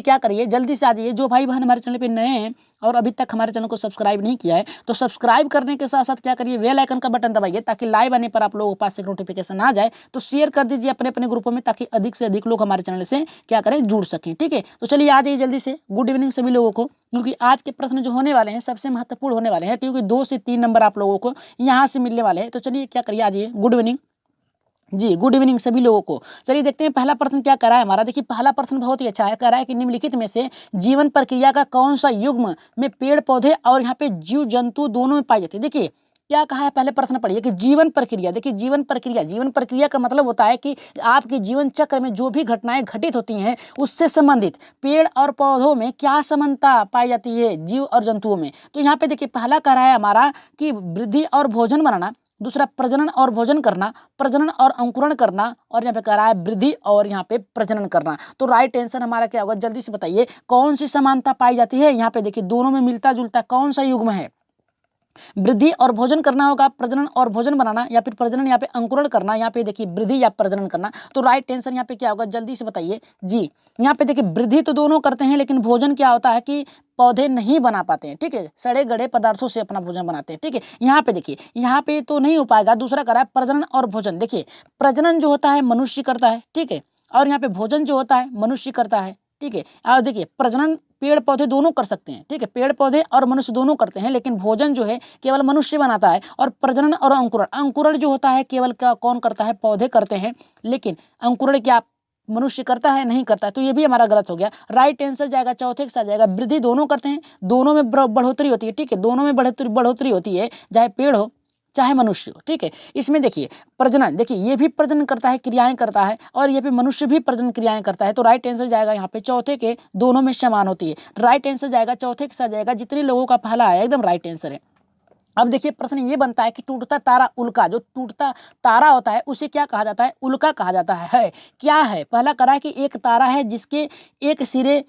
क्या करिए, जल्दी से आ जाइए। जो भाई बहन हमारे चैनल पे नए हैं और अभी तक हमारे चैनल को सब्सक्राइब नहीं किया है तो सब्सक्राइब करने के साथ साथ क्या करिए, बेल आइकन का बटन दबाइए ताकि लाइव आने पर आप लोगों के पास एक नोटिफिकेशन आ जाए। तो शेयर कर दीजिए अपने अपने ग्रुपों में ताकि अधिक से अधिक लोग हमारे चैनल से क्या करें, जुड़ सकें। ठीक है, तो चलिए आ जाइए जल्दी से। गुड इवनिंग सभी लोगों को, क्योंकि आज के प्रश्न जो होने वाले हैं सबसे महत्वपूर्ण होने वाले हैं, क्योंकि 2 से 3 नंबर आप लोगों को यहाँ से मिलने वाले हैं। तो चलिए क्या करिए, आ जाइए। गुड इवनिंग जी, गुड इवनिंग सभी लोगों को। चलिए देखते हैं पहला प्रश्न क्या करा है हमारा। देखिए पहला प्रश्न बहुत ही अच्छा है, कह रहा है कि निम्नलिखित में से जीवन प्रक्रिया का कौन सा युग्म में पेड़ पौधे और यहाँ पे जीव जंतु दोनों में पाई जाती है। देखिए क्या कहा है, पहले प्रश्न पढ़िए कि जीवन प्रक्रिया। देखिए जीवन प्रक्रिया का मतलब होता है कि आपके जीवन चक्र में जो भी घटनाएं घटित होती हैं उससे संबंधित पेड़ और पौधों में क्या समानता पाई जाती है जीव और जंतुओं में। तो यहाँ पे देखिए पहला कह रहा है हमारा कि वृद्धि और भोजन बनाना, दूसरा प्रजनन और भोजन करना, प्रजनन और अंकुरण करना, और यहाँ पे कह रहा है वृद्धि और यहाँ पे प्रजनन करना। तो राइट आंसर हमारा क्या होगा, जल्दी से बताइए कौन सी समानता पाई जाती है। यहाँ पे देखिए दोनों में मिलता जुलता कौन सा युग्म है, वृद्धि और भोजन करना होगा, प्रजनन और भोजन बनाना, या फिर प्रजनन यहाँ पे अंकुरण करना। यहाँ पे देखिए वृद्धि या प्रजनन करना। तो राइट आंसर यहाँ पे क्या होगा, जल्दी से बताइए जी। यहाँ पे देखिए वृद्धि तो दोनों करते हैं, लेकिन भोजन क्या होता है कि पौधे नहीं बना पाते हैं। ठीक है, सड़े गड़े पदार्थों से अपना भोजन बनाते हैं। ठीक है, यहाँ पे देखिए यहाँ पे तो नहीं हो पाएगा। दूसरा करा है प्रजनन और भोजन। देखिए प्रजनन जो होता है मनुष्य करता है, ठीक है, और यहाँ पे भोजन जो होता है मनुष्य करता है। ठीक है, और देखिए प्रजनन पेड़ पौधे दोनों कर सकते हैं। ठीक है, पेड़ पौधे और मनुष्य दोनों करते हैं, लेकिन भोजन जो है केवल मनुष्य बनाता है। और प्रजनन और अंकुरण, अंकुरण जो होता है केवल क्या कौन करता है, पौधे करते हैं, लेकिन अंकुरण क्या मनुष्य करता है, नहीं करता है। तो ये भी हमारा गलत हो गया। राइट आंसर जाएगा चौथे के साथ जाएगा, वृद्धि दोनों करते हैं, दोनों में बढ़ोतरी होती है। ठीक है, दोनों में बढ़ोतरी होती है, चाहे पेड़ हो चाहे मनुष्य हो। ठीक है, इसमें देखिए प्रजनन, देखिए ये भी प्रजनन करता है, क्रियाएं करता है, और ये भी मनुष्य भी प्रजनन क्रियाएं करता है। तो राइट आंसर जाएगा यहाँ पे चौथे के, दोनों में समान होती है। राइट आंसर जाएगा चौथे के साथ जाएगा। जितने लोगों का पहला आया एकदम राइट आंसर है। अब देखिए प्रश्न ये बनता है कि टूटता तारा उल्का, जो टूटता तारा होता है उसे क्या कहा जाता है, उल्का कहा जाता है। क्या है, पहला करा है कि एक तारा है जिसके एक सिरे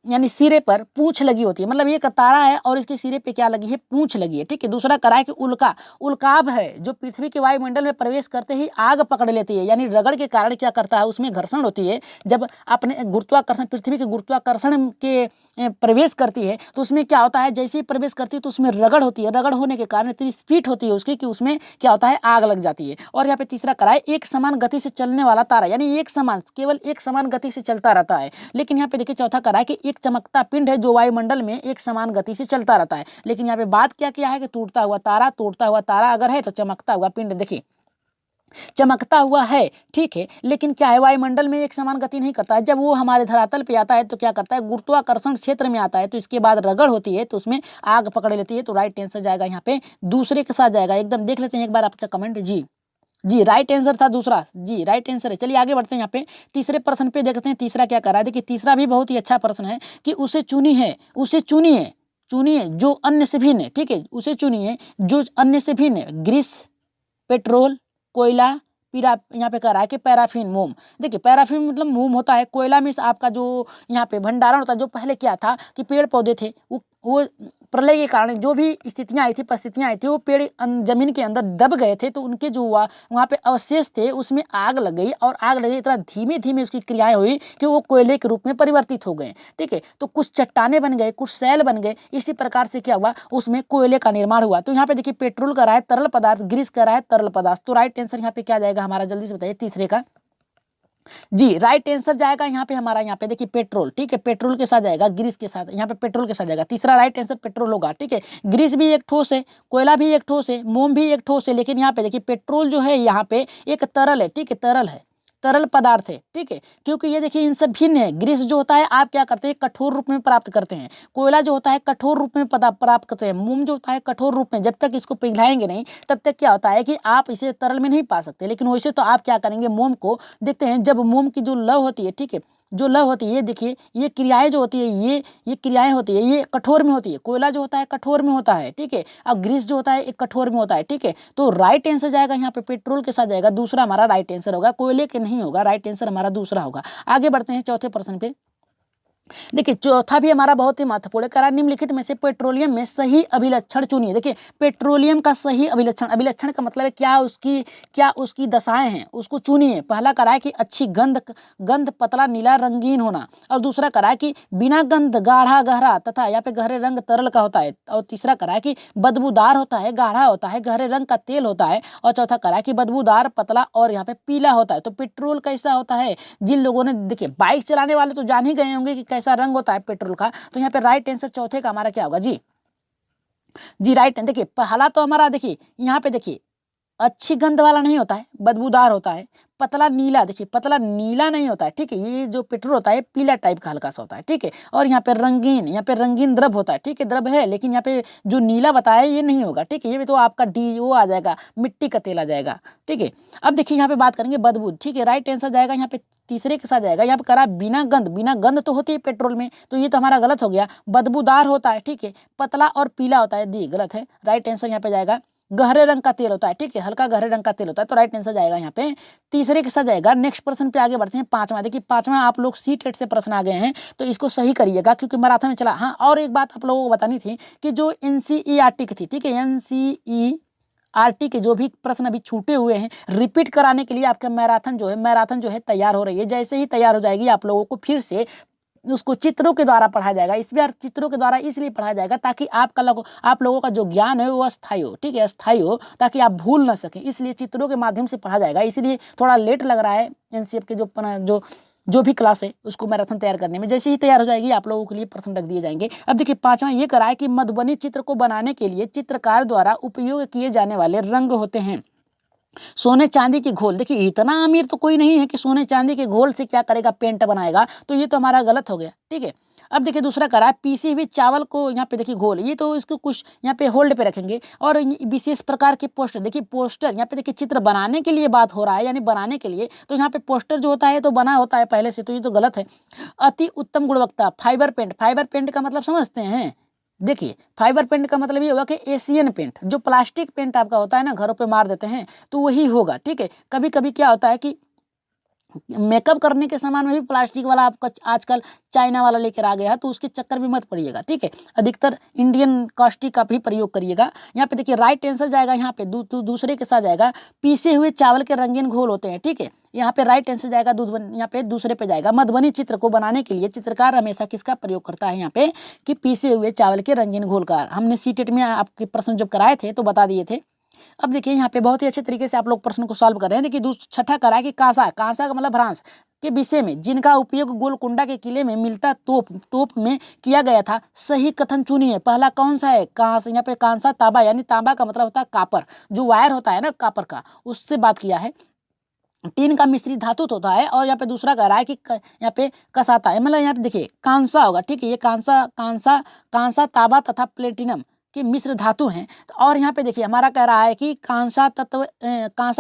यानी सिरे पर पूंछ लगी होती है, मतलब ये तारा है और इसके सिरे पे क्या लगी है, पूंछ लगी है। ठीक है, दूसरा करा है कि उल्का, उल्काब है जो पृथ्वी के वायुमंडल में प्रवेश करते ही आग पकड़ लेती है, यानी रगड़ के कारण क्या करता है, उसमें घर्षण होती है। जब अपने गुरुत्वाकर्षण, पृथ्वी के गुरुत्वाकर्षण के प्रवेश करती है तो उसमें क्या होता है, जैसे ही प्रवेश करती है तो उसमें रगड़ होती है, रगड़ होने के कारण इतनी स्पीड होती है उसकी कि उसमें क्या होता है, आग लग जाती है। और यहाँ पे तीसरा करा है एक समान गति से चलने वाला तारा, यानी एक समान, केवल एक समान गति से चलता रहता है। लेकिन यहाँ पे देखिए चौथा करा है कि एक चमकता पिंड है जो वायुमंडल में एक समान गति से चलता रहता है। लेकिन यहाँ पे बात क्या किया है कि टूटता हुआ तारा अगर है तो चमकता हुआ पिंड, देखिए चमकता हुआ है, ठीक है, लेकिन क्या है, वायुमंडल में एक समान गति नहीं करता है। जब वो हमारे धरातल पे आता है तो क्या करता है, गुरुत्वाकर्षण क्षेत्र में आता है, तो इसके बाद रगड़ होती है तो उसमें आग पकड़ लेती है। तो राइट आंसर जाएगा यहाँ पे दूसरे के साथ जाएगा। एकदम देख लेते हैं एक बार आपका कमेंट। जी राइट आंसर था दूसरा, जी राइट आंसर है। चलिए आगे बढ़ते हैं। यहाँ पे तीसरे प्रश्न पे देखते हैं तीसरा क्या कर रहा है। देखिए तीसरा भी बहुत ही अच्छा प्रश्न है कि उसे चुनिए जो अन्य से भिन्न है। ठीक है, उसे चुनिए जो अन्य से भिन्न है, ग्रीस, पेट्रोल, कोयला, यहाँ पे कह रहा है कि पैराफिन, मोम। देखिए पैराफिन मतलब मोम होता है, कोयला में आपका जो यहाँ पे भंडारण होता है। जो पहले क्या था कि पेड़ पौधे थे वो प्रलय के कारण जो भी स्थितियां आई थी, परिस्थितियां आई थी, वो पेड़ जमीन के अंदर दब गए थे, तो उनके जो वहाँ पे अवशेष थे उसमें आग लग गई, और आग लगी इतना धीमे धीमे उसकी क्रियाएं हुई कि वो कोयले के रूप में परिवर्तित हो गए। ठीक है, तो कुछ चट्टाने बन गए, कुछ सैल बन गए, इसी प्रकार से क्या हुआ, उसमें कोयले का निर्माण हुआ। तो यहाँ पे देखिए पेट्रोल का रहा है तरल पदार्थ, ग्रीस का रहा है तरल पदार्थ। तो राइट आंसर यहाँ पे क्या जाएगा हमारा, जल्दी से बताइए तीसरे का। जी राइट आंसर जाएगा यहाँ पे हमारा, यहाँ पे देखिए पेट्रोल। ठीक है, पेट्रोल के साथ जाएगा, ग्रीस के साथ, यहाँ पे पेट्रोल के साथ जाएगा। तीसरा राइट आंसर पेट्रोल होगा। ठीक है, ग्रीस भी एक ठोस है, कोयला भी एक ठोस है, मोम भी एक ठोस है, लेकिन यहाँ पे देखिए पेट्रोल जो है यहाँ पे एक तरल है। ठीक है, तरल पदार्थ है। ठीक है, क्योंकि ये देखिए इन सब भिन्न है। ग्रीस जो होता है आप क्या करते हैं, कठोर रूप में प्राप्त करते हैं, कोयला जो होता है कठोर रूप में प्राप्त करते हैं, मोम जो होता है कठोर रूप में, जब तक इसको पिघलाएंगे नहीं तब तक क्या होता है कि आप इसे तरल में नहीं पा सकते। लेकिन वैसे तो आप क्या करेंगे, मोम को देखते हैं, जब मोम की जो लव होती है, ठीक है, जो लव होती है, ये देखिए ये क्रियाएं जो होती है, ये क्रियाएं होती है, ये कठोर में होती है। कोयला जो होता है कठोर में होता है। ठीक है, अब ग्रीस जो होता है एक कठोर में होता है। ठीक है, तो राइट आंसर जाएगा यहाँ पे पेट्रोल के साथ जाएगा, दूसरा हमारा राइट आंसर होगा, कोयले के नहीं होगा। राइट आंसर हमारा दूसरा होगा। आगे बढ़ते हैं चौथे प्रश्न पे। देखिए चौथा भी हमारा बहुत ही महत्वपूर्ण है, करा निम्नलिखित में से पेट्रोलियम में सही अभिलक्षण चुनिए। देखिए पेट्रोलियम का सही अभिलक्षण, अभिलक्षण का मतलब है क्या उसकी दशाएं हैं, उसको चुनिए। पहला करा है कि अच्छी गंध, गंध पतला नीला रंगीन होना, और दूसरा करा है कि बिना गंध गाढ़ा गहरा तथा यहाँ पे गहरे रंग तरल का होता है, और तीसरा करा है कि बदबूदार होता है, गाढ़ा होता है, गहरे रंग का तेल होता है, और चौथा करा है कि बदबूदार पतला और यहाँ पे पीला होता है। तो पेट्रोल कैसा होता है, जिन लोगों ने देखिए बाइक चलाने वाले तो जान ही गए होंगे कि कैसा रंग होता है पेट्रोल का। तो यहाँ पे राइट आंसर चौथे का हमारा क्या होगा जी, राइट। देखिए पहला तो हमारा देखिए यहाँ पे देखिए अच्छी गंध वाला नहीं होता है, बदबूदार होता है, पतला नीला, देखिए पतला नीला नहीं होता है, ठीक है, ये जो पेट्रोल होता है पीला टाइप का हल्का सा होता है, ठीक है, और यहाँ पे रंगीन, यहाँ पे रंगीन द्रव होता है, ठीक है, द्रव है, लेकिन यहाँ पे जो नीला बताया ये नहीं होगा, ठीक है, ये भी तो आपका डी वो आ जाएगा, मिट्टी का तेल आ जाएगा, ठीक है। अब देखिए यहाँ पे बात करेंगे बदबू, ठीक है, राइट आंसर जाएगा यहाँ पे तीसरे के साथ जाएगा। यहाँ पे करा बिना गंध, बिना गंध तो होती है पेट्रोल में, तो ये तो हमारा गलत हो गया। बदबूदार होता है, ठीक है, पतला और पीला होता है, दी गलत है। राइट आंसर यहाँ पे जाएगा गहरे रंग का तेल होता है, ठीक है, हल्का गहरे रंग का तेल होता है, तो राइट आंसर जाएगा यहाँ पे तीसरे के साथ जाएगा। नेक्स्ट प्रश्न पे आगे बढ़ते हैं, पांचवा। देखिए पांचवा आप लोग सी टेट से प्रश्न आ गए हैं, तो इसको सही करिएगा क्योंकि मैराथन में चला। हाँ, और एक बात आप लोगों को बतानी थी कि जो एनसीईआरटी की थी, ठीक है, एनसीईआरटी के जो भी प्रश्न अभी छूटे हुए हैं रिपीट कराने के लिए आपका मैराथन जो है तैयार हो रही है। जैसे ही तैयार हो जाएगी आप लोगों को फिर से उसको चित्रों के द्वारा पढ़ाया जाएगा। इस बार चित्रों के द्वारा इसलिए पढ़ाया जाएगा ताकि आप लोगों का जो ज्ञान है वो अस्थायी हो, ठीक है, अस्थायी हो, ताकि आप भूल ना सकें, इसलिए चित्रों के माध्यम से पढ़ा जाएगा। इसलिए थोड़ा लेट लग रहा है एनसीएफ के जो भी क्लास है उसको मैराथन तैयार करने में। जैसे ही तैयार हो जाएगी आप लोगों के लिए प्रश्न रख दिए जाएंगे। अब देखिए पांचवा ये करा है कि मधुबनी चित्र को बनाने के लिए चित्रकार द्वारा उपयोग किए जाने वाले रंग होते हैं सोने चांदी की घोल। देखिए इतना अमीर तो कोई नहीं है कि सोने चांदी के घोल से क्या करेगा, पेंट बनाएगा, तो ये तो हमारा गलत हो गया, ठीक है। अब देखिए दूसरा करा है पीसी हुई चावल को यहाँ पे देखिए घोल, ये तो इसको कुछ यहाँ पे होल्ड पे रखेंगे। और विशेष प्रकार के पोस्टर, देखिए पोस्टर यहाँ पे देखिए चित्र बनाने के लिए बात हो रहा है, यानी बनाने के लिए, तो यहाँ पे पोस्टर जो होता है तो बना होता है पहले से, तो ये तो गलत है। अति उत्तम गुणवत्ता फाइबर पेंट, फाइबर पेंट का मतलब समझते हैं। देखिए फाइबर पेंट का मतलब ये होगा कि एशियन पेंट, जो प्लास्टिक पेंट आपका होता है ना घरों पे मार देते हैं, तो वही होगा, ठीक है। कभी कभी क्या होता है कि मेकअप करने के सामान में भी प्लास्टिक वाला आपका आजकल चाइना वाला लेकर आ गया है, तो उसके चक्कर में मत पड़िएगा, ठीक है। अधिकतर इंडियन कास्टिक का भी प्रयोग करिएगा। यहाँ पे देखिए राइट आंसर जाएगा यहाँ पे दूसरे के साथ जाएगा पीसे हुए चावल के रंगीन घोल होते हैं, ठीक है। यहाँ पे राइट आंसर जाएगा यहाँ पे दूसरे पे जाएगा। मधुबनी चित्र को बनाने के लिए चित्रकार हमेशा किसका प्रयोग करता है, यहाँ पे कि पीसे हुए चावल के रंगीन घोल का। हमने सीटेट में आपके प्रश्न जब कराए थे तो बता दिए थे। अब देखिए यहाँ पे बहुत ही अच्छे तरीके से आप लोग प्रश्न को सॉल्व कर रहे हैं। देखिए छठा करा है कि कांसा का मतलब भ्रांस के विषय में जिनका उपयोग गोलकुंडा के किले में मिलता तोप में किया गया था, सही कथन चुनिए। पहला कौन सा है, कांसा। यहाँ पे कांसा तांबा, यानी तांबा का मतलब होता है कापर, जो वायर होता है ना कापर का, उससे बात किया है। टीन का मिश्रित धातु होता है। और यहाँ पे दूसरा कह रहा है कि यहाँ पे कसाता है, मतलब यहाँ पे देखिए कांसा होगा, ठीक है, ये कांसा तांबा तथा प्लेटिनम के मिश्र धातु हैं। और यहाँ पे देखिए हमारा कह रहा है कि कांसा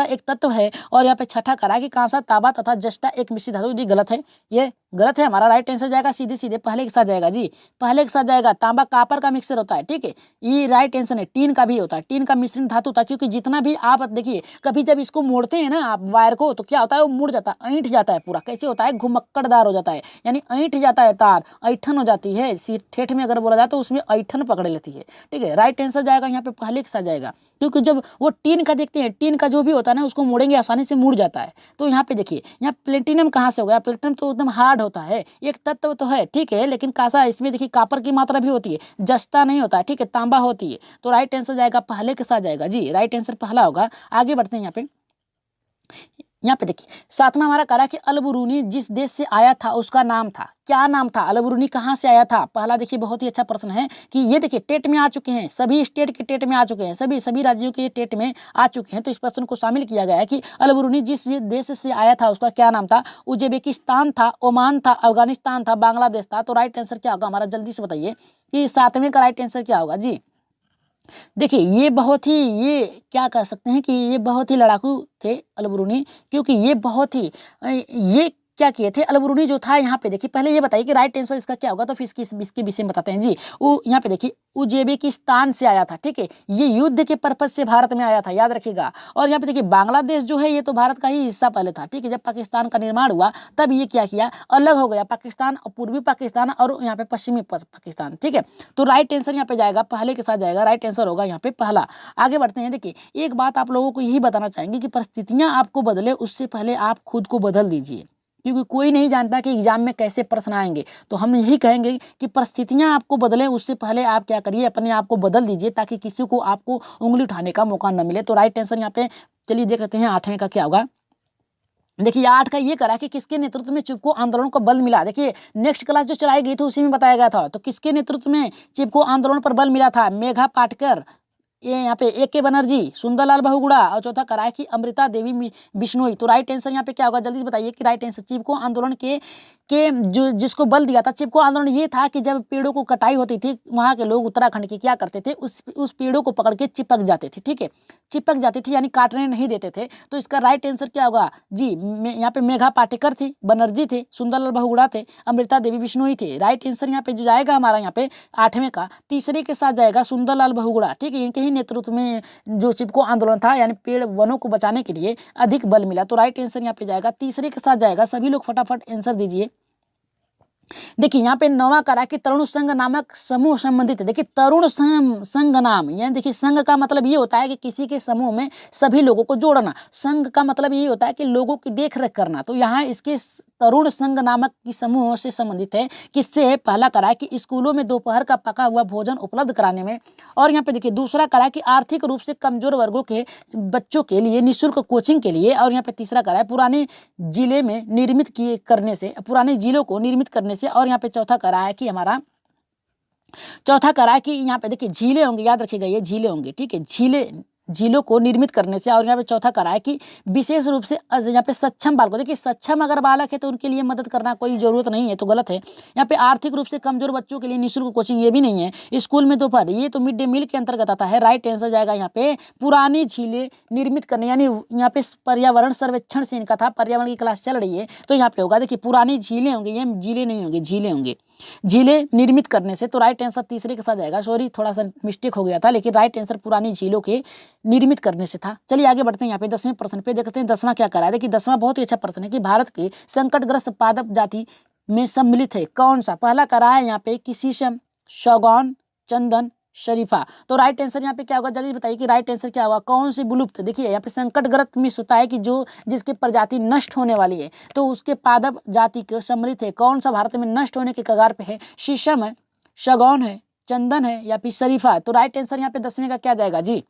एक तत्व है। और यहाँ पे छठा कह रहा है कि कांसा तांबा तथा जस्टा एक मिश्रित धातु। ये गलत है, ये गलत है। हमारा राइट आंसर जाएगा सीधे पहले के साथ जाएगा जी, पहले के साथ जाएगा। तांबा कापर का मिक्सर होता है, ठीक है, ये राइट आंसर है। टीन का भी होता है, टीन का मिश्रण धातु होता है, क्योंकि जितना भी आप देखिए कभी जब इसको मोड़ते हैं ना आप वायर को, तो क्या होता है वो मुड़ जाता है, ऐंठ जाता है पूरा। कैसे होता है, घुमक्कड़दार हो जाता है, यानी ऐंठ जाता है तार, ऐठन हो जाती है। ठेठ में अगर बोला जाए तो उसमें ऐठन पकड़ लेती है, ठीक है। राइट आंसर जाएगा यहाँ पे पहले के साथ जाएगा, क्योंकि जब वो टीन का देखते हैं, टीन का जो भी होता है ना उसको मोड़ेंगे आसानी से मुड़ जाता है। तो यहाँ पे देखिए यहाँ प्लेटिनम कहाँ से हो गया, प्लेटिनम तो एकदम हार्ड होता है, एक तत्व तो है, ठीक है, लेकिन कांसा इसमें देखिए कापर की मात्रा भी होती है, जस्ता नहीं होता है, ठीक है, तांबा होती है। तो राइट आंसर जाएगा पहले के साथ जाएगा जी, राइट आंसर पहला होगा। आगे बढ़ते हैं यहाँ पे देखिए सातवां हमारा करा कि अलबरूनी जिस देश से आया था उसका नाम था, क्या नाम था, अलबरूनी कहाँ से आया था। पहला देखिए बहुत ही अच्छा प्रश्न है कि ये देखिए टेट में आ चुके हैं, सभी स्टेट के टेट में आ चुके हैं, सभी राज्यों के टेट में आ चुके हैं। तो इस प्रश्न को शामिल किया गया है कि अलबरूनी जिस देश से आया था उसका क्या नाम था। उज्बेकिस्तान था, ओमान था, अफगानिस्तान था, बांग्लादेश था। तो राइट आंसर क्या होगा हमारा, जल्दी से बताइए कि सातवें का राइट आंसर क्या होगा जी। देखिए ये क्या कह सकते हैं कि ये बहुत ही लड़ाकू थे अलबरूनी, क्योंकि ये क्या किए थे, अलबरूनी जो था यहाँ पे देखिए, पहले ये बताइए कि राइट आंसर इसका क्या होगा, तो फिर इसके विषय में बताते हैं जी। वो यहाँ पे देखिए उज्बेकिस्तान से आया था, ठीक है, ये युद्ध के पर्पज से भारत में आया था, याद रखिएगा। और यहाँ पे देखिए बांग्लादेश जो है ये तो भारत का ही हिस्सा पहले था, ठीक है, जब पाकिस्तान का निर्माण हुआ तब ये क्या किया, अलग हो गया, पाकिस्तान, पूर्वी पाकिस्तान और यहाँ पे पश्चिमी पाकिस्तान, ठीक है। तो राइट आंसर यहाँ पे जाएगा, पहले के साथ जाएगा, राइट आंसर होगा यहाँ पे पहला। आगे बढ़ते हैं। देखिए एक बात आप लोगों को यही बताना चाहेंगे कि परिस्थितियां आपको बदले उससे पहले आप खुद को बदल दीजिए, क्योंकि कोई नहीं जानता कि एग्जाम में कैसे प्रश्न आएंगे। तो हम यही कहेंगे कि परिस्थितियां आपको बदलें उससे पहले आप क्या करिए, अपने आप को बदल दीजिए, ताकि किसी को आपको उंगली उठाने का मौका न मिले। तो राइट आंसर यहाँ पे चलिए देख लेते हैं 8वें का क्या होगा। देखिए 8 का ये करा कि किसके नेतृत्व में चिपको आंदोलन को बल मिला। देखिए नेक्स्ट क्लास जो चलाई गई थी उसी में बताया गया था। तो किसके नेतृत्व में चिपको आंदोलन पर बल मिला था, मेघा पाटकर, ये यहाँ पे ए के बनर्जी, सुंदरलाल बहुगुणा, और चौथा करा है कि अमृता देवी बिश्नोई। तो राइट आंसर यहाँ पे क्या होगा, जल्दी से बताइए कि राइट आंसर चिपको आंदोलन के जो जिसको बल दिया था, चिपको आंदोलन ये था कि जब पेड़ों को कटाई होती थी, वहाँ के लोग उत्तराखंड के क्या करते थे, उस पेड़ों को पकड़ के चिपक जाते थे, ठीक है, चिपक जाती थी, यानी काटने नहीं देते थे। तो इसका राइट आंसर क्या होगा जी, यहाँ पे मेघा पाटेकर थी, बनर्जी थे, सुंदरलाल बहुगुणा थे, अमृता देवी बिश्नोई थे। राइट आंसर यहाँ पे जो जाएगा हमारा यहाँ पे 8वें का तीसरे के साथ जाएगा सुंदरलाल बहुगुणा, ठीक है, इनके ही नेतृत्व में जो चिपको आंदोलन था, यानी पेड़ वनों को बचाने के लिए अधिक बल मिला। तो राइट आंसर यहाँ पे जाएगा तीसरे के साथ जाएगा। सभी लोग फटाफट आंसर दीजिए। देखिए यहाँ पे 9वां करा कि तरुण संघ नामक समूह संबंधित है। देखिए तरुण संघ नाम, यानी देखिए संघ का मतलब ये होता है कि किसी के समूह में सभी लोगों को जोड़ना, संघ का मतलब ये होता है कि लोगों की देख रेख करना। तो यहाँ इसके तरुण संघ नामक की समूह से संबंधित है। किससे, पहला करा है कि स्कूलों में दोपहर का पका हुआ भोजन उपलब्ध कराने में, और यहाँ पे देखिए दूसरा करा है कि आर्थिक रूप से कमजोर वर्गों के बच्चों के लिए निःशुल्क कोचिंग के लिए, और यहाँ पे तीसरा करा है पुराने जिले में निर्मित किए करने से, पुराने जिलों को निर्मित करने से, और यहाँ पे चौथा करा है कि हमारा चौथा करा है कि यहाँ पे देखिए झीलें होंगी, याद रखिएगा ये झीलें होंगी, ठीक है, झीलों को निर्मित करने से, और यहाँ पे चौथा करा है कि विशेष रूप से यहाँ पे सक्षम बालकों, देखिए सक्षम अगर बालक है तो उनके लिए मदद करना कोई जरूरत नहीं है, तो गलत है। यहाँ पे आर्थिक रूप से कमजोर बच्चों के लिए निःशुल्क कोचिंग, ये भी नहीं है। स्कूल में दोपहर, ये तो मिड डे मील के अंतर्गत आता है। राइट आंसर जाएगा यहाँ पे पुरानी झीलें निर्मित करने, यानी यहाँ पे पर्यावरण सर्वेक्षण से इनका था, पर्यावरण की क्लास चल रही है, तो यहाँ पे होगा देखिए पुरानी झीलें होंगी, ये झीलें नहीं होंगी, झीलें होंगी, झीलें निर्मित करने से। तो राइट आंसर तीसरे के साथ जाएगा। सॉरी थोड़ा सा मिस्टेक हो गया था, लेकिन राइट आंसर पुरानी झीलों के निर्मित करने से था। चलिए आगे बढ़ते हैं। यहाँ पे 10वें प्रश्न पे देखते हैं 10वां क्या करा है। देखिए 10वां बहुत ही अच्छा प्रश्न है कि भारत के संकटग्रस्त पादप जाति में सम्मिलित है कौन सा। पहला करा है यहाँ पे कि शीशम, सागौन, चंदन, शरीफा। तो राइट आंसर यहाँ पे क्या होगा, जल्दी बताइए कि राइट आंसर क्या होगा, कौन सी विलुप्त। देखिए यहाँ पे संकटग्रस्त मिस होता है कि जो जिसकी प्रजाति नष्ट होने वाली है, तो उसके पादप जाति के सम्मिलित है कौन सा भारत में नष्ट होने के कगार पे है। शीशम है, सागौन है, चंदन है, या फिर शरीफा। तो राइट आंसर यहाँ पे 10वें का क्या जाएगा जी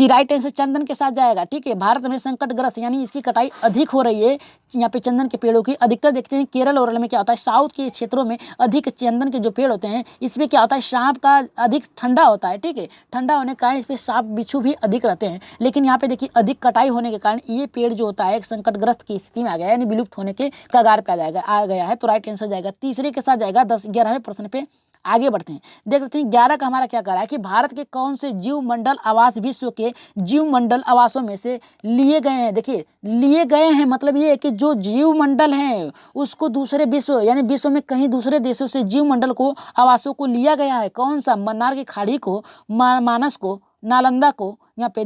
राइट आंसर चंदन के साथ जाएगा, ठीक है। भारत में संकटग्रस्त यानी इसकी कटाई अधिक हो रही है, यहाँ पे चंदन के पेड़ों की अधिकतर देखते हैं केरल और में क्या होता है, साउथ के क्षेत्रों में अधिक चंदन के जो पेड़ होते हैं, इसमें क्या होता है, सांप का अधिक ठंडा होता है, ठीक है, ठंडा होने के कारण इस पर सांप बिच्छू भी अधिक रहते हैं। लेकिन यहाँ पे देखिए अधिक कटाई होने के कारण ये पेड़ जो होता है एक संकटग्रस्त की स्थिति में आ गया है, यानी विलुप्त होने के कगार पे आ गया है। तो राइट आंसर जाएगा तीसरे के साथ जाएगा। 11वें प्रश्न पे आगे बढ़ते हैं। देख लेते हैं 11 का हमारा क्या कह रहा है कि भारत के कौन से जीव मंडल आवास विश्व के जीव मंडल आवासों में से लिए गए हैं। देखिए लिए गए हैं मतलब ये है कि जो जीव मंडल हैं उसको दूसरे विश्व यानी विश्व में कहीं दूसरे देशों से जीव मंडल को आवासों को लिया गया है। कौन सा, मन्नार की खाड़ी को, मानस को, नालंदा को, यहाँ पे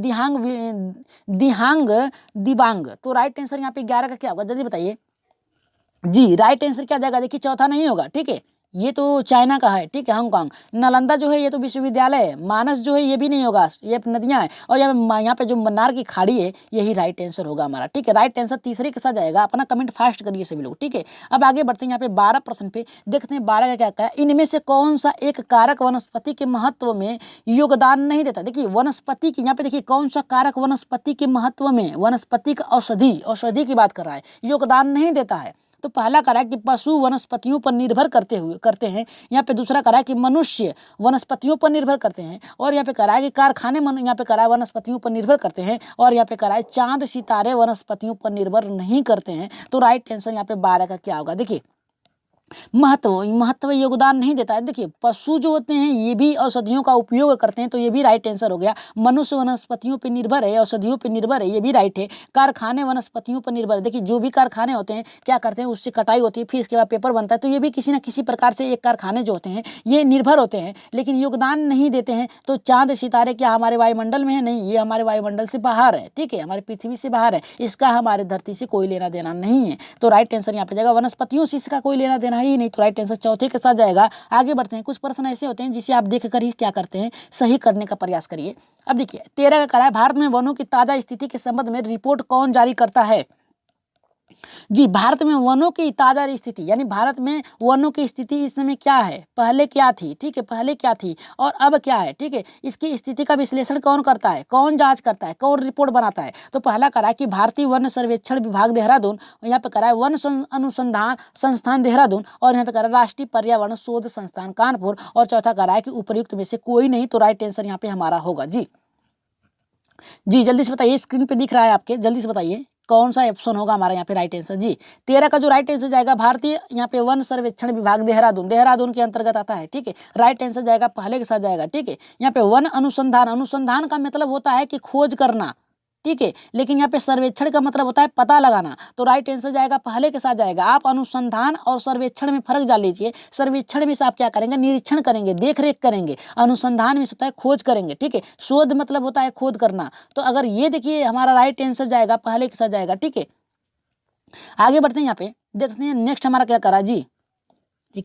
दिहांग दिबांग। तो राइट आंसर यहाँ पे 11 का क्या होगा, जल्दी बताइए जी। राइट आंसर क्या जाएगा, देखिए चौथा नहीं होगा, ठीक है, ये तो चाइना का है, ठीक है, हांगकांग। नालंदा जो है ये तो विश्वविद्यालय है। मानस जो है ये भी नहीं होगा, ये नदियां हैं। और यहाँ पे जो मन्नार की खाड़ी है यही राइट आंसर होगा हमारा, ठीक है। राइट आंसर तीसरे के साथ जाएगा। अपना कमेंट फास्ट करिए सभी लोग, ठीक है। अब आगे बढ़ते हैं यहाँ पे 12 प्रश्न पे, देखते हैं 12 का क्या कहा है। इनमें से कौन सा एक कारक वनस्पति के महत्व में योगदान नहीं देता। देखिए वनस्पति की यहाँ पे देखिए कौन सा कारक वनस्पति के महत्व में, वनस्पति का औषधि की बात कर रहा है, योगदान नहीं देता है। तो पहला करा कि पशु वनस्पतियों पर निर्भर करते हैं। यहाँ पे दूसरा करा कि मनुष्य वनस्पतियों पर निर्भर करते हैं। और यहाँ पे करा है कि कारखाने यहाँ पे करा है वनस्पतियों पर निर्भर करते हैं। और यहाँ पे करा है चांद सितारे वनस्पतियों पर निर्भर नहीं करते हैं। तो राइट आंसर यहाँ पे 12 का क्या होगा, देखिए महत्व योगदान नहीं देता है। देखिए पशु जो होते हैं ये भी औषधियों का उपयोग करते हैं, तो ये भी राइट आंसर हो गया। मनुष्य वनस्पतियों पर निर्भर है, औषधियों पर निर्भर है, ये भी राइट है। कारखाने वनस्पतियों पर निर्भर है। देखिए जो भी कारखाने होते हैं क्या करते हैं, उससे कटाई होती है, फिर इसके बाद पेपर बनता है, तो ये भी किसी न किसी प्रकार से एक कारखाने जो होते हैं ये निर्भर होते हैं, लेकिन योगदान नहीं देते हैं। तो चांद सितारे क्या हमारे वायुमंडल में है? नहीं, ये हमारे वायुमंडल से बाहर है, ठीक है, हमारे पृथ्वी से बाहर है, इसका हमारे धरती से कोई लेना देना नहीं है। तो राइट आंसर यहाँ पे जाएगा। वनस्पतियों से इसका कोई लेना देना ही नहीं, तो राइट आंसर चौथे के साथ जाएगा। आगे बढ़ते हैं। कुछ प्रश्न ऐसे होते हैं जिसे आप देख कर ही क्या करते हैं, सही करने का प्रयास करिए। अब देखिए 13 का करा है, भारत में वनों की ताजा स्थिति के संबंध में रिपोर्ट कौन जारी करता है? जी, भारत में वनों की ताजा स्थिति, यानी भारत में वनों की स्थिति इस समय क्या है, पहले क्या थी, ठीक है, पहले क्या थी और अब क्या है, ठीक है, इसकी स्थिति का विश्लेषण कौन करता है, कौन जांच करता है, कौन रिपोर्ट बनाता है? तो पहला करा है कि भारतीय वन सर्वेक्षण विभाग देहरादून, यहाँ पे करा है वन अनुसंधान संस्थान देहरादून, और यहाँ पे करा है राष्ट्रीय पर्यावरण शोध संस्थान कानपुर, और चौथा करा है कि उपर्युक्त में से कोई नहीं। तो राइट आंसर यहाँ पे हमारा होगा। जी जल्दी से बताइए, स्क्रीन पे दिख रहा है आपके, जल्दी से बताइए कौन सा ऑप्शन होगा हमारा यहाँ पे राइट आंसर। जी 13 का जो राइट आंसर जाएगा भारतीय यहाँ पे वन सर्वेक्षण विभाग देहरादून, देहरादून के अंतर्गत आता है, ठीक है। राइट आंसर जाएगा पहले के साथ जाएगा, ठीक है। यहाँ पे वन अनुसंधान, अनुसंधान का मतलब होता है कि खोज करना, ठीक है, लेकिन यहाँ पे सर्वेक्षण का मतलब होता है पता लगाना। तो राइट आंसर जाएगा पहले के साथ जाएगा। आप अनुसंधान और सर्वेक्षण में फर्क डाल लीजिए। सर्वेक्षण में से आप क्या करेंगे, निरीक्षण करेंगे, देख रेख करेंगे। अनुसंधान में से होता है खोज करेंगे, ठीक है। शोध मतलब होता है खोद करना। तो अगर ये देखिए हमारा राइट आंसर जाएगा पहले के साथ जाएगा, ठीक है। आगे बढ़ते हैं, यहाँ पे देखते हैं नेक्स्ट हमारा क्या करा। जी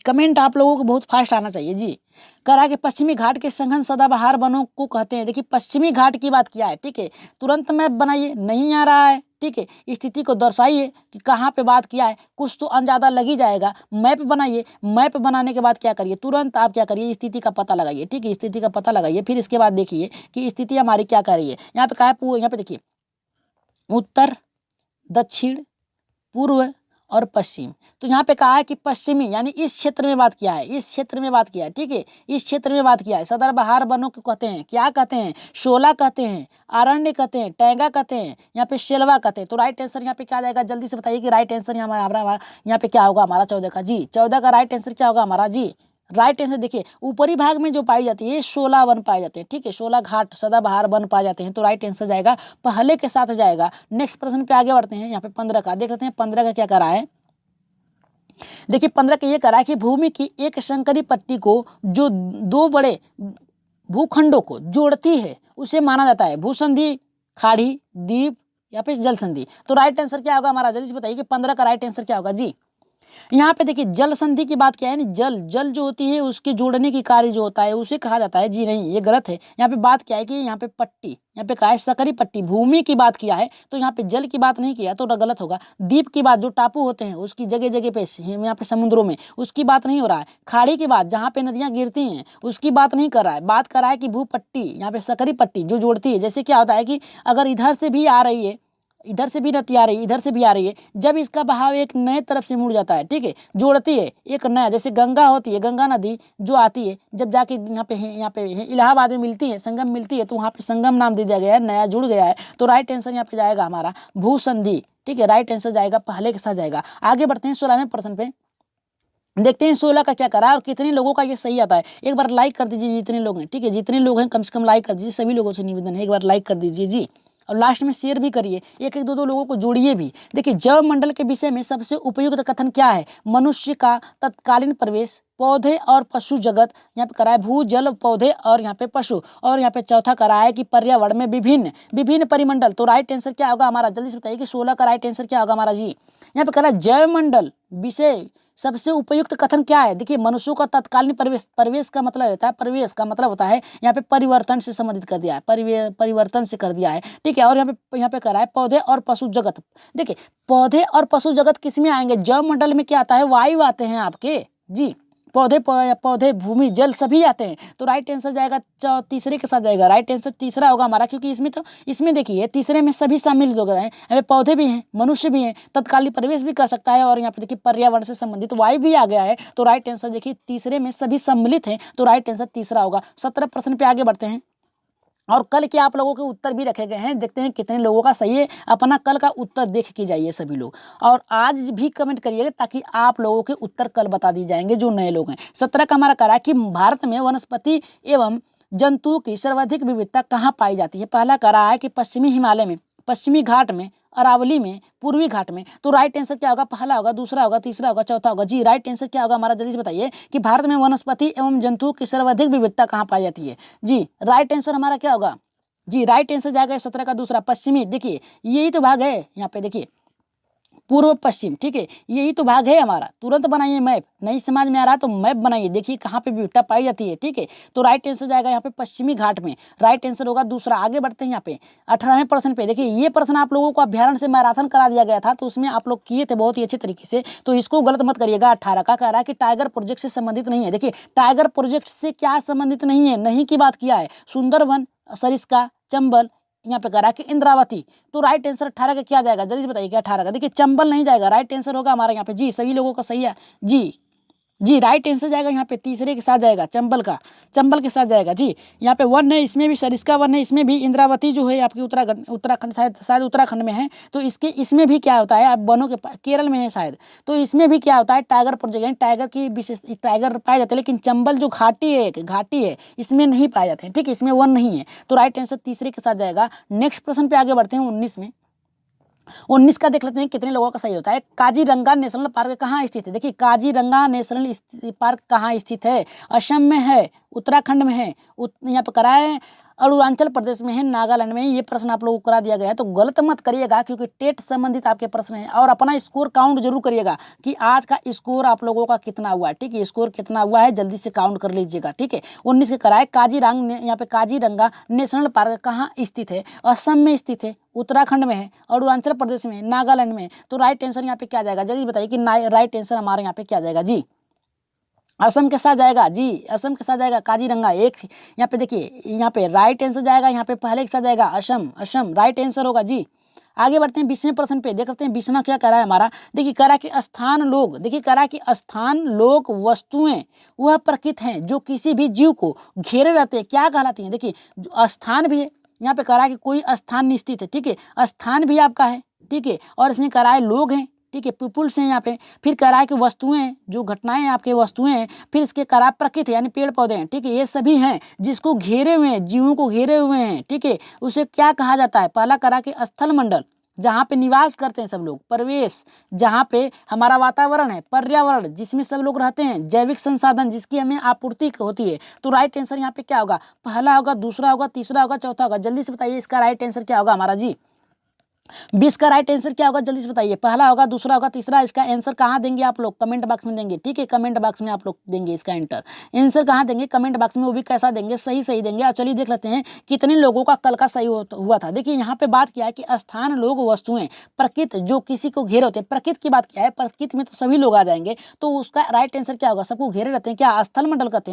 कमेंट आप लोगों को बहुत फास्ट आना चाहिए। जी करा के पश्चिमी घाट के संघन सदाबहार वनों को कहते हैं। देखिए पश्चिमी घाट की बात किया है, ठीक है। तुरंत मैप बनाइए, नहीं आ रहा है, ठीक है। स्थिति को दर्शाइए कि कहाँ पे बात किया है, कुछ तो अंदाजा लग ही जाएगा। मैप बनाइए, मैप बनाने के बाद क्या करिए, तुरंत आप क्या करिए, स्थिति का पता लगाइए, ठीक है। स्थिति का पता लगाइए, फिर इसके बाद देखिए कि स्थिति हमारी क्या कर रही है। यहाँ पे कहा है, यहाँ पे देखिए उत्तर, दक्षिण, पूर्व और पश्चिम। तो यहाँ पे कहा है कि पश्चिमी, यानी इस क्षेत्र में बात किया है, इस क्षेत्र में बात किया है, ठीक है, इस क्षेत्र में बात किया है। सदाबहार वनों को कहते हैं, क्या कहते हैं, शोला कहते हैं, अरण्य कहते हैं, टैंगा कहते हैं, यहाँ पे शेलवा कहते हैं। तो राइट आंसर यहाँ पे क्या जाएगा, जल्दी से बताइए कि राइट आंसर हमारा यहाँ पे क्या होगा हमारा 14 का। जी 14 का राइट आंसर क्या होगा हमारा। जी राइट आंसर देखिए ऊपरी भाग में जो पाई जाती है ये 16 वन पाए जाते हैं, ठीक है। 16 घाट सदाबहार वन पाए जाते हैं। तो राइट आंसर जाएगा पहले के साथ जाएगा। नेक्स्ट प्रश्न पे आगे बढ़ते हैं। यहाँ पे 15 का देख लेते हैं। 15 का क्या करा है, देखिए 15 का ये करा है कि भूमि की एक संकरी पट्टी को जो दो बड़े भूखंडों को जोड़ती है उसे माना जाता है भूसंधि, खाड़ी, द्वीप या फिर जल संधि। तो राइट आंसर क्या होगा हमारा, जल्दी से बताइए कि 15 का राइट आंसर क्या होगा। जी यहाँ पे देखिए जल संधि की बात क्या है, जल जो होती है उसके जोड़ने की कार्य जो होता है उसे कहा जाता है। जी नहीं, ये गलत है। यहाँ पे बात क्या है कि यहाँ पे पट्टी, यहाँ पे कहा है सकरी पट्टी, भूमि की बात किया है, तो यहाँ पे जल की बात नहीं किया तो गलत होगा। द्वीप की बात, जो टापू होते हैं उसकी जगह जगह पे, यहाँ पे समुद्रों में, उसकी बात नहीं हो रहा है। खाड़ी की बात, जहाँ पे नदियाँ गिरती हैं उसकी बात नहीं कर रहा है। बात कर रहा है कि भूपट्टी, यहाँ पे सकरी पट्टी जो जोड़ती है। जैसे क्या होता है कि अगर इधर से भी आ रही है, इधर से भी नदी आ रही है, इधर से भी आ रही है, जब इसका बहाव एक नए तरफ से मुड़ जाता है, ठीक है, जोड़ती है एक नया, जैसे गंगा होती है, गंगा नदी जो आती है जब जाके यहाँ पे इलाहाबाद में मिलती है, संगम मिलती है, तो वहाँ पे संगम नाम दे दिया गया है, नया जुड़ गया है। तो राइट आंसर यहाँ पे जाएगा हमारा भूसंधि, ठीक है। राइट आंसर जाएगा पहले के साथ जाएगा। आगे बढ़ते हैं 16वें प्रश्न पे, देखते हैं 16 का क्या करा है और कितने लोगों का ये सही आता है। एक बार लाइक कर दीजिए जितने लोग हैं, ठीक है, जितने लोग हैं कम से कम लाइक कर दीजिए। सभी लोगों से निवेदन है, एक बार लाइक कर दीजिए जी, और लास्ट में शेयर भी करिए, एक एक दो लोगों को जोड़िए भी। देखिए जैव मंडल के विषय में सबसे उपयुक्त कथन क्या है, मनुष्य का तत्कालीन प्रवेश, पौधे और पशु जगत, यहाँ पे करा है भू जल पौधे और यहाँ पे पशु, और यहाँ पे चौथा करा है कि पर्यावरण में विभिन्न परिमंडल। तो राइट आंसर क्या होगा हमारा, जल्दी से बताइए कि 16 का राइट आंसर क्या होगा हमारा। जी यहाँ पे करा है जैव मंडल विषय सबसे उपयुक्त कथन क्या है। देखिए मनुष्यों का तत्कालीन प्रवेश का मतलब होता है, प्रवेश का मतलब होता है यहाँ पे परिवर्तन से संबंधित कर दिया है, परिवर्तन से कर दिया है, ठीक है। और यहाँ पे करा है पौधे और पशु जगत। देखिए पौधे और पशु जगत किस में आएंगे, जैव मंडल में क्या आता है, वायु आते हैं आपके। जी पौधे भूमि जल सभी आते हैं। तो राइट आंसर जाएगा तीसरे के साथ जाएगा। राइट आंसर तीसरा होगा हमारा, क्योंकि इसमें देखिए तीसरे में सभी शामिल हो गए हैं। यहाँ पे पौधे भी हैं, मनुष्य भी हैं, तत्कालीन प्रवेश भी कर सकता है, और यहाँ पे देखिए पर्यावरण से संबंधित वायु भी आ गया है। तो राइट आंसर देखिए तीसरे में सभी सम्मिलित हैं। तो राइट आंसर तीसरा होगा। 17 प्रश्न पे आगे बढ़ते हैं। और कल के आप लोगों के उत्तर भी रखे गए हैं, देखते हैं कितने लोगों का सही है। अपना कल का उत्तर देख के जाइए सभी लोग, और आज भी कमेंट करिएगा ताकि आप लोगों के उत्तर कल बता दिए जाएंगे जो नए लोग हैं। 17 का हमारा करा कि भारत में वनस्पति एवं जंतुओं की सर्वाधिक विविधता कहाँ पाई जाती है। पहला करा है कि पश्चिमी हिमालय में, पश्चिमी घाट में, अरावली में, पूर्वी घाट में। तो राइट आंसर क्या होगा, पहला होगा, दूसरा होगा, तीसरा होगा, चौथा होगा। जी राइट आंसर क्या होगा हमारा, जल्दी से बताइए कि भारत में वनस्पति एवं जंतुओं की सर्वाधिक विविधता कहाँ पाई जाती है। जी राइट आंसर हमारा क्या होगा, जी राइट आंसर जाएगा 17 का दूसरा, पश्चिमी। देखिए यही तो भाग है यहाँ पे, देखिए पूर्व पश्चिम, ठीक है, यही तो भाग है हमारा। तुरंत बनाइए मैप, नहीं समझ में आ रहा तो मैप बनाइए, देखिए कहाँ पे विविधता पाई जाती है, ठीक है। तो राइट आंसर जाएगा यहाँ पे पश्चिमी घाट में, राइट आंसर होगा दूसरा। आगे बढ़ते हैं यहाँ पे 18वें प्रश्न पे। देखिए ये प्रश्न आप लोगों को अभ्यारण्य से मैराथन करा दिया गया था, तो उसमें आप लोग किए थे बहुत ही अच्छे तरीके से, तो इसको गलत मत करिएगा। 18 का कह रहा है कि टाइगर प्रोजेक्ट से संबंधित नहीं है। देखिए टाइगर प्रोजेक्ट से क्या संबंधित नहीं है, नहीं की बात किया है, सुंदरवन, सरिस्का, चंबल, यहाँ पे करा कि इंद्रावती। तो राइट आंसर 18 का क्या जाएगा, जल्दी से बताइए क्या 18 का। देखिए चंबल नहीं जाएगा, राइट आंसर होगा हमारा यहाँ पे। जी सभी लोगों का सही है, जी जी राइट आंसर जाएगा यहाँ पे तीसरे के साथ जाएगा, चंबल का, चंबल के साथ जाएगा। जी यहाँ पे वन है, इसमें भी सरिस्का वन है, इसमें भी इंद्रावती जो है आपकी उत्तराखंड शायद शायद उत्तराखंड में है, तो इसमें भी क्या होता है, आप वनों के केरल में है शायद, तो इसमें भी क्या होता है टाइगर प्रोजेक्ट, यानी टाइगर की विशेष टाइगर पाए जाते हैं। लेकिन चंबल जो घाटी है, एक घाटी है, इसमें नहीं पाए जाते हैं, ठीक है, इसमें वन नहीं है। तो राइट आंसर तीसरे के साथ जाएगा। नेक्स्ट प्रश्न पे आगे बढ़ते हैं 19 में। 19 का देख लेते हैं कितने लोगों का सही होता है। काजीरंगा नेशनल पार्क कहाँ स्थित है। देखिए काजीरंगा नेशनल पार्क कहाँ स्थित है, असम में है, उत्तराखंड में है, यहाँ पे करा है, अरुणाचल प्रदेश में है, नागालैंड में है। ये प्रश्न आप लोगों को करा दिया गया है, तो गलत मत करिएगा क्योंकि टेट संबंधित आपके प्रश्न हैं। और अपना स्कोर काउंट जरूर करिएगा कि आज का स्कोर आप लोगों का कितना हुआ है, ठीक है, स्कोर कितना हुआ है जल्दी से काउंट कर लीजिएगा, ठीक है। 19 के कराए यहाँ पे काजीरंगा नेशनल पार्क कहाँ स्थित है, असम में स्थित है, उत्तराखंड में है, अरुणाचल प्रदेश में, नागालैंड में। तो राइट आंसर यहाँ पे क्या जाएगा, जल्दी बताइए कि राइट आंसर हमारे यहाँ पे क्या जाएगा। जी असम के साथ जाएगा, जी असम के साथ जाएगा काजीरंगा। एक यहाँ पे देखिए, यहाँ पे राइट आंसर जाएगा, यहाँ पे पहले के साथ जाएगा असम, असम राइट आंसर होगा। जी आगे बढ़ते हैं 20वें प्रश्न पे, देख लेते हैं 20वां क्या करा है हमारा। देखिए करा कि स्थान लोग, देखिए करा कि स्थान लोग वस्तुएं वह प्रकृति हैं जो किसी भी जीव को घेरे रहते हैं, क्या कहलाती हैं। देखिए स्थान भी है, यहाँ पे करा कि कोई स्थान निश्चित है, ठीक है, स्थान भी आपका है, ठीक है, और इसमें करा है लोग हैं, ठीक है, पीपुल्स हैं यहाँ पे। फिर करा है कि वस्तुएं, जो घटनाएं आपके वस्तुएं हैं। फिर इसके करा प्रकृति यानी पेड़ पौधे हैं, ठीक है, ये सभी हैं जिसको घेरे हुए हैं, जीवों को घेरे हुए हैं, ठीक है, उसे क्या कहा जाता है। पहला करा कि स्थल मंडल, जहाँ पे निवास करते हैं सब लोग, परिवेश जहाँ पे हमारा वातावरण है, पर्यावरण जिसमें सब लोग रहते हैं, जैविक संसाधन जिसकी हमें आपूर्ति होती है। तो राइट आंसर यहाँ पे क्या होगा, पहला होगा, दूसरा होगा, तीसरा होगा, चौथा होगा। जल्दी से बताइए इसका राइट आंसर क्या होगा हमारा। जी 20 का राइट आंसर क्या होगा, जल्दी से बताइए, पहला होगा, दूसरा होगा, तीसरा। इसका आंसर कहाँ देंगे आप लोग, कमेंट बॉक्स में देंगे, ठीक है, कमेंट बॉक्स में आप लोग देंगे इसका आंसर कहाँ देंगे, कमेंट बॉक्स में, वो भी कैसा देंगे, सही सही देंगे। और चलिए देख लेते हैं कितने लोगों का कल का सही हुआ था। देखिए यहाँ पे बात किया है कि स्थान लोग वस्तुएं प्रकृति जो किसी को घेरे होते हैं, प्रकृति की बात किया है, प्रकृति में तो सभी लोग आ जाएंगे, तो उसका राइट आंसर क्या होगा, सबको घेरे रहते हैं क्या, स्थल मंडल कहते हैं।